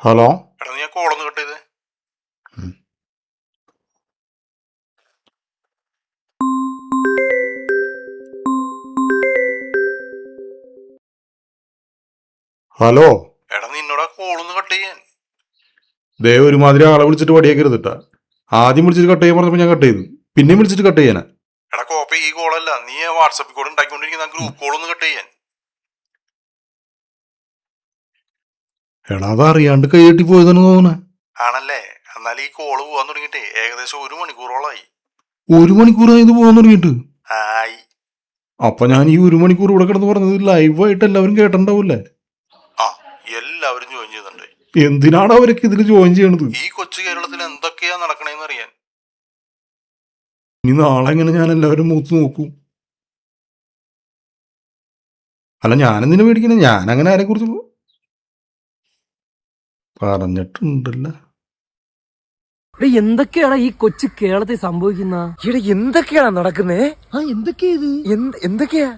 Hello. എടാ നീ കോളൊന്ന് cut ചെയ്ത്. ഹലോ. എടാ നിന്നോടാ കോളൊന്ന് കട്ട് ചെയ്യാൻ. ദേ ഒരുമാതിരി ആളെ വിളിച്ചിട്ട് വടിയാക്കരുതിട്ടാ. ആദ്യം വിളിച്ചിട്ട് കട്ട് ചെയ്യാൻ പറഞ്ഞപ്പോൾ ഞാൻ കട്ട് ചെയ്തു, പിന്നെയും വിളിച്ചിട്ട് കട്ട് ചെയ്യാനാ. എടാ കോപ്പി ഈ കോളല്ല, നീ വാട്സപ്പിൽ കൂടെ ഉണ്ടാക്കിക്കൊണ്ടിരിക്കുന്ന ഗ്രൂപ്പ് കോളൊന്ന് കട്ട് ചെയ്യാൻ. എടാ അത് അറിയാണ്ട് കൈയെട്ടി പോയതെന്ന് തോന്നണേ. ആണല്ലേ? എന്നാൽ ഈ കോള് പോവാൻ തുടങ്ങിയിട്ടേ ഏകദേശം 1 മണിക്കൂറോളായി. 1 മണിക്കൂറായി ഇത് പോകാൻ തുടങ്ങിയിട്ട്? ആയി. അപ്പൊ ഞാൻ ഈ 1 മണിക്കൂർ ഇവിടെ കിടന്ന് പറഞ്ഞത് ലൈവായിട്ട് എല്ലാവരും കേട്ടിട്ടുണ്ടാവൂല്ലേ? ആ, എല്ലാവരും ജോയിൻ ചെയ്യുന്നുണ്ട്. എന്തിനാണ് അവരൊക്കെ ഇതിൽ ജോയിൻ ചെയ്യണത്? ഈ കൊച്ചു കേരളത്തിൽ എന്തൊക്കെയാ നടക്കണേന്ന് അറിയാൻ. ഇനി നാളെ എങ്ങനെ ഞാൻ എല്ലാവരും മൂത്ത് നോക്കും? അല്ല, ഞാനെന്തിനു പേടിക്കണേ? ഞാൻ അങ്ങനെ ആരെ കുറിച്ച് പറഞ്ഞിട്ടുണ്ടല്ലോ. എന്തൊക്കെയാണ് ഈ കൊച്ചു കേരളത്തിൽ സംഭവിക്കുന്ന? ഇവിടെ എന്തൊക്കെയാണ് നടക്കുന്നേ? എന്തൊക്കെയാ ഇത്? എന്തൊക്കെയാ